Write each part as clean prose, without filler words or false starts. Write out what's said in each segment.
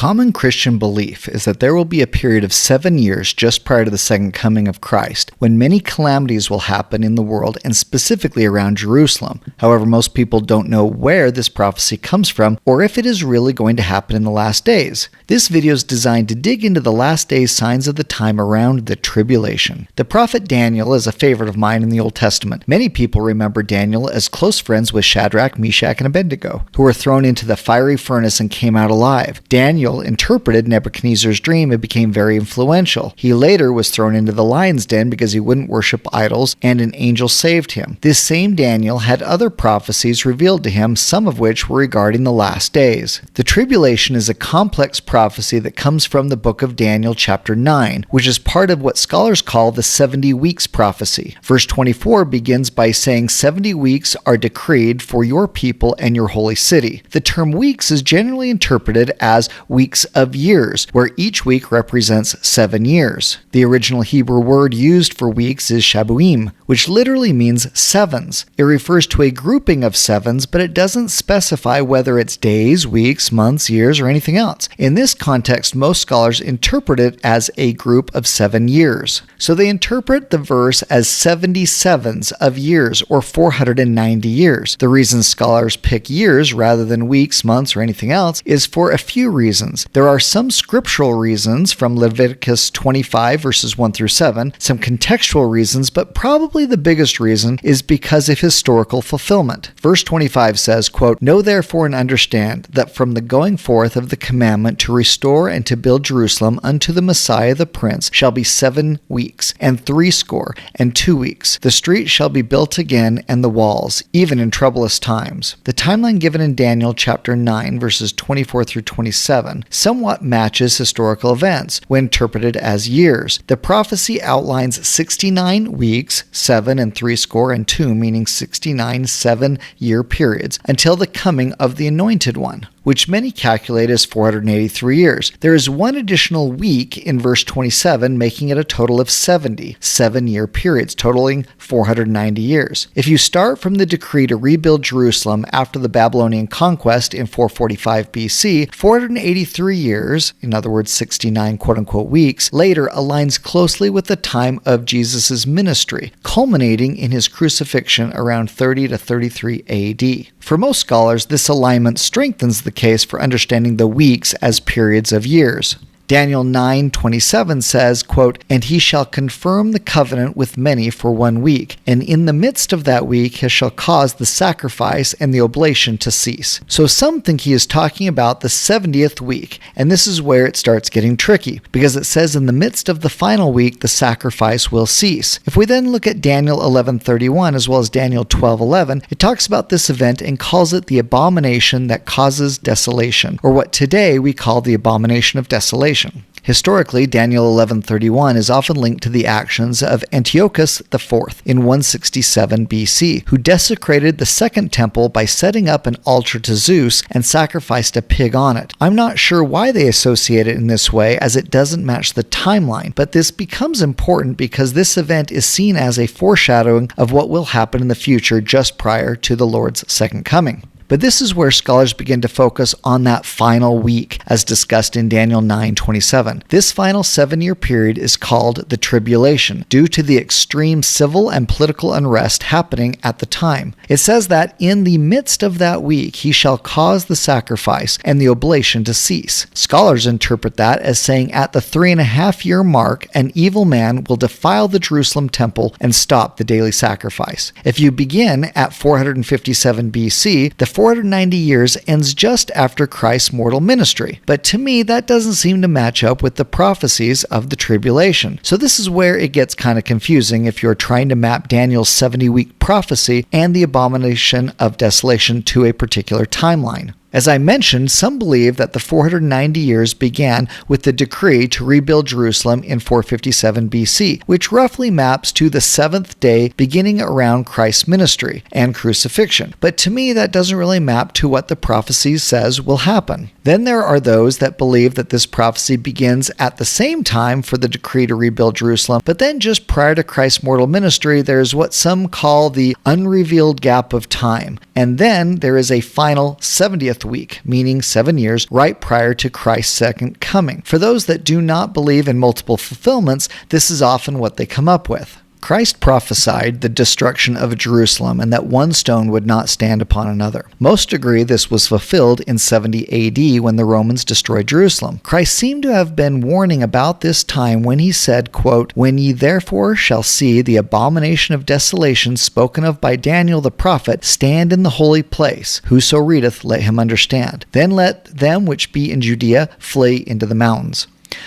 common Christian belief is that there will be a period of 7 years just prior to the second coming of Christ, when many calamities will happen in the world and specifically around Jerusalem. However, most people don't know where this prophecy comes from or if it is really going to happen in the last days. This video is designed to dig into the last days signs of the time around the tribulation. The prophet Daniel is a favorite of mine in the Old Testament. Many people remember Daniel as close friends with Shadrach, Meshach, and Abednego, who were thrown into the fiery furnace and came out alive. Daniel interpreted Nebuchadnezzar's dream and became very influential. He later was thrown into the lion's den because he wouldn't worship idols, and an angel saved him. This same Daniel had other prophecies revealed to him, some of which were regarding the last days. The tribulation is a complex prophecy that comes from the book of Daniel chapter 9, which is part of what scholars call the 70 weeks prophecy. Verse 24 begins by saying 70 weeks are decreed for your people and your holy city. The term weeks is generally interpreted as weeks of years, where each week represents 7 years. The original Hebrew word used for weeks is shabuim, which literally means sevens. It refers to a grouping of sevens, but it doesn't specify whether it's days, weeks, months, years, or anything else. In this context, most scholars interpret it as a group of 7 years. So they interpret the verse as 77s of years, or 490 years. The reason scholars pick years rather than weeks, months, or anything else is for a few reasons. There are some scriptural reasons from Leviticus 25 verses 1 through 7, some contextual reasons, but probably the biggest reason is because of historical fulfillment. Verse 25 says, quote, "Know therefore and understand that from the going forth of the commandment to restore and to build Jerusalem unto the Messiah the Prince shall be 7 weeks, and 62 weeks. The street shall be built again, and the walls, even in troublous times." The timeline given in Daniel chapter 9 verses 24 through 27 somewhat matches historical events when interpreted as years. The prophecy outlines 69 weeks, 7 and 62, meaning 69 7-year periods, until the coming of the Anointed One, which many calculate as 483 years. There is one additional week in verse 27, making it a total of 70 7-year periods, totaling 490 years. If you start from the decree to rebuild Jerusalem after the Babylonian conquest in 445 BC, 483 years, in other words 69 quote-unquote weeks, later aligns closely with the time of Jesus' ministry, culminating in his crucifixion around 30 to 33 AD. For most scholars, this alignment strengthens the case for understanding the weeks as periods of years. Daniel 9:27 says, quote, "And he shall confirm the covenant with many for 1 week, and in the midst of that week he shall cause the sacrifice and the oblation to cease." So some think he is talking about the 70th week, and this is where it starts getting tricky, because it says in the midst of the final week the sacrifice will cease. If we then look at Daniel 11:31 as well as Daniel 12:11, it talks about this event and calls it the abomination that causes desolation, or what today we call the abomination of desolation. Historically, Daniel 11:31 is often linked to the actions of Antiochus IV in 167 BC, who desecrated the second temple by setting up an altar to Zeus and sacrificed a pig on it. I'm not sure why they associate it in this way, as it doesn't match the timeline, but this becomes important because this event is seen as a foreshadowing of what will happen in the future just prior to the Lord's second coming. But this is where scholars begin to focus on that final week, as discussed in Daniel 9:27. This final 7-year period is called the tribulation, due to the extreme civil and political unrest happening at the time. It says that in the midst of that week he shall cause the sacrifice and the oblation to cease. Scholars interpret that as saying at the 3.5-year mark, an evil man will defile the Jerusalem temple and stop the daily sacrifice. If you begin at 457 BC, the 490 years ends just after Christ's mortal ministry. But to me, that doesn't seem to match up with the prophecies of the tribulation. So this is where it gets kind of confusing if you're trying to map Daniel's 70-week prophecy and the abomination of desolation to a particular timeline. As I mentioned, some believe that the 490 years began with the decree to rebuild Jerusalem in 457 BC, which roughly maps to the 7th day beginning around Christ's ministry and crucifixion. But to me, that doesn't really map to what the prophecy says will happen. Then there are those that believe that this prophecy begins at the same time for the decree to rebuild Jerusalem, but then just prior to Christ's mortal ministry, there's what some call the unrevealed gap of time. And then there is a final 70th 70th week, meaning 7 years right prior to Christ's second coming. For those that do not believe in multiple fulfillments, this is often what they come up with. Christ prophesied the destruction of Jerusalem and that one stone would not stand upon another. Most agree this was fulfilled in 70 AD when the Romans destroyed Jerusalem. Christ seemed to have been warning about this time when he said, quote, "When ye therefore shall see the abomination of desolation spoken of by Daniel the prophet stand in the holy place, whoso readeth, let him understand. Then let them which be in Judea flee into the mountains."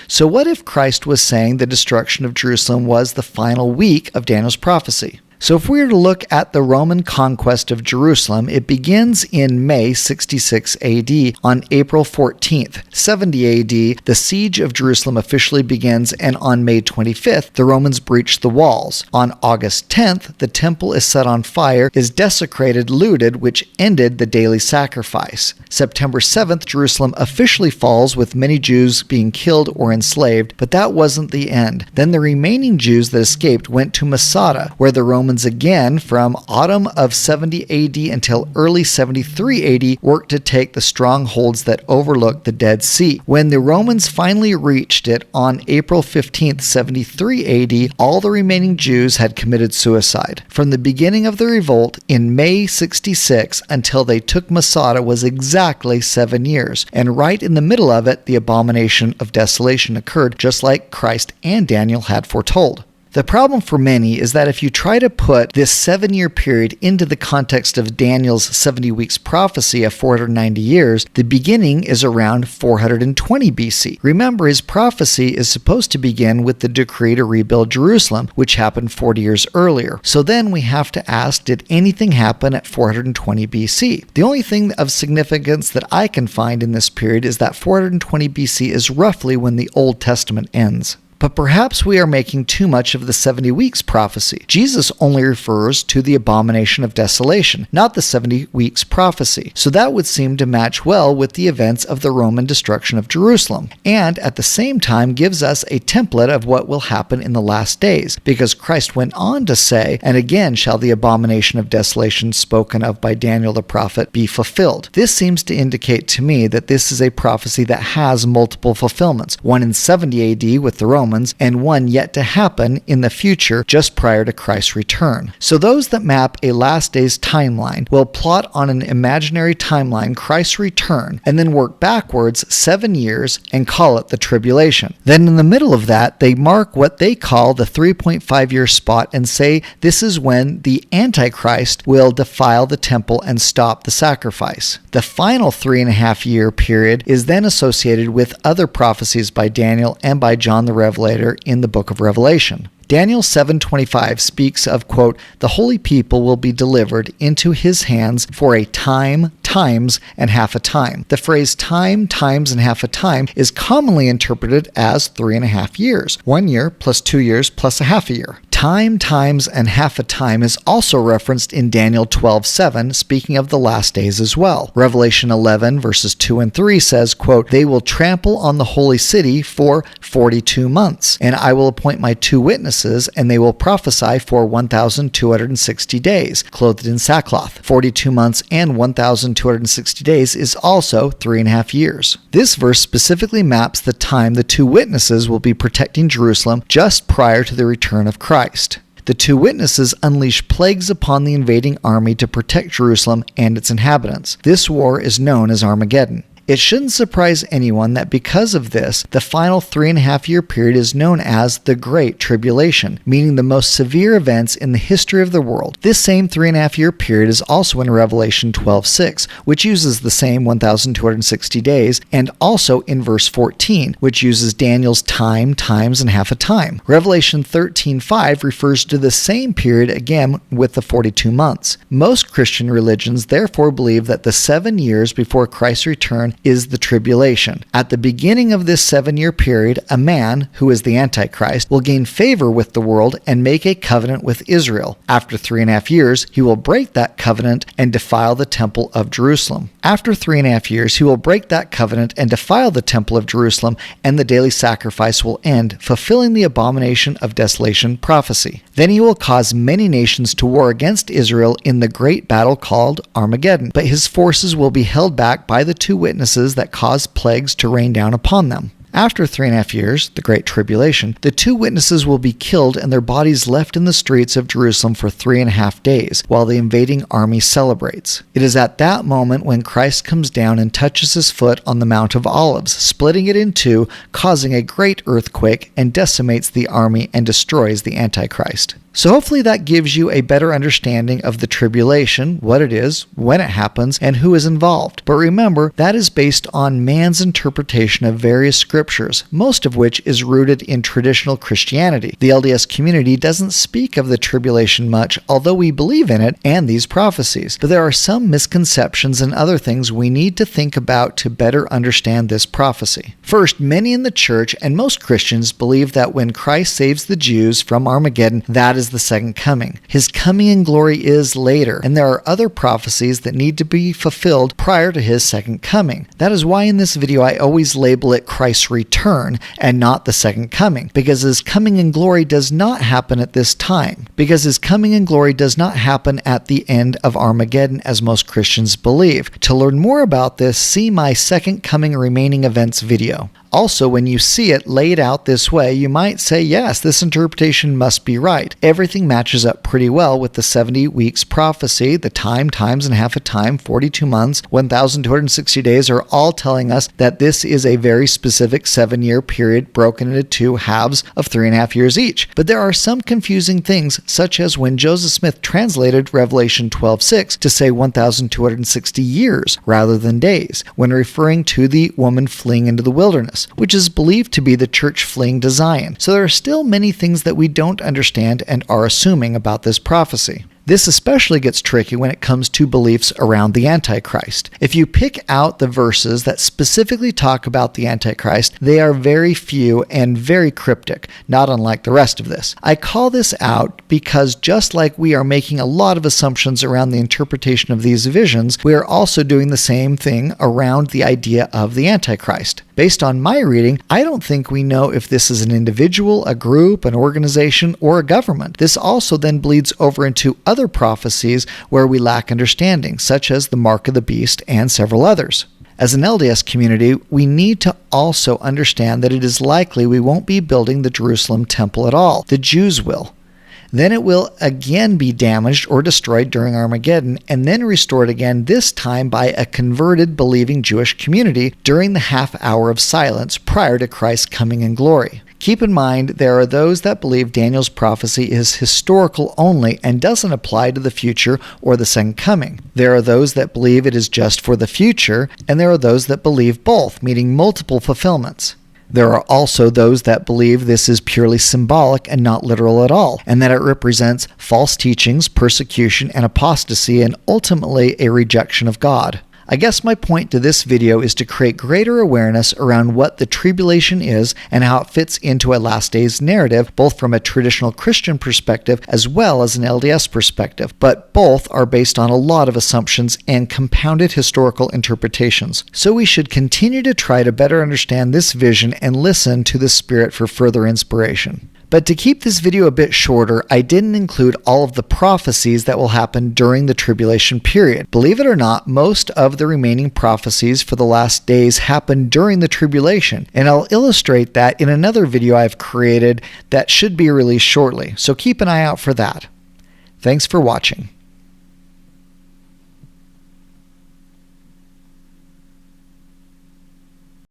So what if Christ was saying the destruction of Jerusalem was the final week of Daniel's prophecy? So if we were to look at the Roman conquest of Jerusalem, it begins in May 66 AD on April 14th. 70 AD, the siege of Jerusalem officially begins, and on May 25th, the Romans breach the walls. On August 10th, the temple is set on fire, is desecrated, looted, which ended the daily sacrifice. September 7th, Jerusalem officially falls, with many Jews being killed or enslaved, but that wasn't the end. Then the remaining Jews that escaped went to Masada, where the Romans again from autumn of 70 AD until early 73 AD worked to take the strongholds that overlooked the Dead Sea. When the Romans finally reached it on April 15th, 73 AD, all the remaining Jews had committed suicide. From the beginning of the revolt in May 66 until they took Masada was exactly 7 years, and right in the middle of it, the abomination of desolation occurred, just like Christ and Daniel had foretold. The problem for many is that if you try to put this 7-year period into the context of Daniel's 70 weeks prophecy of 490 years, the beginning is around 420 BC. Remember, his prophecy is supposed to begin with the decree to rebuild Jerusalem, which happened 40 years earlier. So then we have to ask, did anything happen at 420 BC? The only thing of significance that I can find in this period is that 420 BC is roughly when the Old Testament ends. But perhaps we are making too much of the 70 weeks prophecy. Jesus only refers to the abomination of desolation, not the 70 weeks prophecy. So that would seem to match well with the events of the Roman destruction of Jerusalem, and at the same time gives us a template of what will happen in the last days, because Christ went on to say, "And again shall the abomination of desolation spoken of by Daniel the prophet be fulfilled." This seems to indicate to me that this is a prophecy that has multiple fulfillments, one in 70 AD with the Romans, and one yet to happen in the future just prior to Christ's return. So those that map a last days timeline will plot on an imaginary timeline Christ's return and then work backwards 7 years and call it the tribulation. Then in the middle of that, they mark what they call the 3.5-year spot and say this is when the Antichrist will defile the temple and stop the sacrifice. The final 3.5-year period is then associated with other prophecies by Daniel and by John the Revelator in the book of Revelation. Daniel 7:25 speaks of, quote, "The holy people will be delivered into his hands for a time, times, and half a time." The phrase time, times, and half a time is commonly interpreted as 3.5 years. 1 year plus 2 years plus a half a year. Time, times, and half a time is also referenced in Daniel 12:7, speaking of the last days as well. Revelation 11 verses 2 and 3 says, quote, "They will trample on the holy city for 42 months, and I will appoint my 2 witnesses, and they will prophesy for 1,260 days, clothed in sackcloth." 42 months and 1,260 days is also 3.5 years. This verse specifically maps the time the 2 witnesses will be protecting Jerusalem just prior to the return of Christ. The 2 witnesses unleash plagues upon the invading army to protect Jerusalem and its inhabitants. This war is known as Armageddon. It shouldn't surprise anyone that because of this, the final 3.5-year period is known as the Great Tribulation, meaning the most severe events in the history of the world. This same 3.5-year period is also in Revelation 12:6, which uses the same 1,260 days, and also in verse 14, which uses Daniel's time, times, and half a time. Revelation 13:5 refers to the same period again with the 42 months. Most Christian religions therefore believe that the 7 years before Christ's return coming is the tribulation. At the beginning of this 7-year period, a man, who is the Antichrist, will gain favor with the world and make a covenant with Israel. After 3.5 years, he will break that covenant and defile the temple of Jerusalem. After 3.5 years, he will break that covenant and defile the temple of Jerusalem, and the daily sacrifice will end, fulfilling the abomination of desolation prophecy. Then he will cause many nations to war against Israel in the great battle called Armageddon, but his forces will be held back by the 2 witnesses that cause plagues to rain down upon them. After 3.5 years, the Great Tribulation, the 2 witnesses will be killed and their bodies left in the streets of Jerusalem for 3.5 days, while the invading army celebrates. It is at that moment when Christ comes down and touches his foot on the Mount of Olives, splitting it in 2, causing a great earthquake, and decimates the army and destroys the Antichrist. So hopefully that gives you a better understanding of the tribulation, what it is, when it happens, and who is involved. But remember, that is based on man's interpretation of various scriptures, most of which is rooted in traditional Christianity. The LDS community doesn't speak of the tribulation much, although we believe in it and these prophecies. But there are some misconceptions and other things we need to think about to better understand this prophecy. First, many in the church and most Christians believe that when Christ saves the Jews from Armageddon, that is the second coming. His coming in glory is later, and there are other prophecies that need to be fulfilled prior to his second coming. That is why in this video I always label it Christ's return and not the second coming, because his coming in glory does not happen at this time. Because his coming in glory does not happen at the end of Armageddon as most Christians believe. To learn more about this, see my second coming remaining events video. Also, when you see it laid out this way, you might say, yes, this interpretation must be right. Everything matches up pretty well with the 70 weeks prophecy. The time, times, and half a time, 42 months, 1,260 days are all telling us that this is a very specific 7-year period broken into 2 halves of 3.5 years each. But there are some confusing things, such as when Joseph Smith translated Revelation 12:6 to say 1,260 years rather than days, when referring to the woman fleeing into the wilderness, which is believed to be the church fleeing to Zion. So there are still many things that we don't understand and are assuming about this prophecy. This especially gets tricky when it comes to beliefs around the Antichrist. If you pick out the verses that specifically talk about the Antichrist, they are very few and very cryptic, not unlike the rest of this. I call this out because just like we are making a lot of assumptions around the interpretation of these visions, we are also doing the same thing around the idea of the Antichrist. Based on my reading, I don't think we know if this is an individual, a group, an organization, or a government. This also then bleeds over into other prophecies where we lack understanding, such as the mark of the beast and several others. As an LDS community, we need to also understand that it is likely we won't be building the Jerusalem temple at all. The Jews will. Then it will again be damaged or destroyed during Armageddon, and then restored again, this time by a converted, believing Jewish community during the half hour of silence prior to Christ's coming in glory. Keep in mind, there are those that believe Daniel's prophecy is historical only and doesn't apply to the future or the second coming. There are those that believe it is just for the future, and there are those that believe both, meaning multiple fulfillments. There are also those that believe this is purely symbolic and not literal at all, and that it represents false teachings, persecution, and apostasy, and ultimately a rejection of God. I guess my point to this video is to create greater awareness around what the tribulation is and how it fits into a last days narrative, both from a traditional Christian perspective as well as an LDS perspective. But both are based on a lot of assumptions and compounded historical interpretations. So we should continue to try to better understand this vision and listen to the Spirit for further inspiration. But to keep this video a bit shorter, I didn't include all of the prophecies that will happen during the tribulation period. Believe it or not, most of the remaining prophecies for the last days happen during the tribulation, and I'll illustrate that in another video I've created that should be released shortly, so keep an eye out for that. Thanks for watching.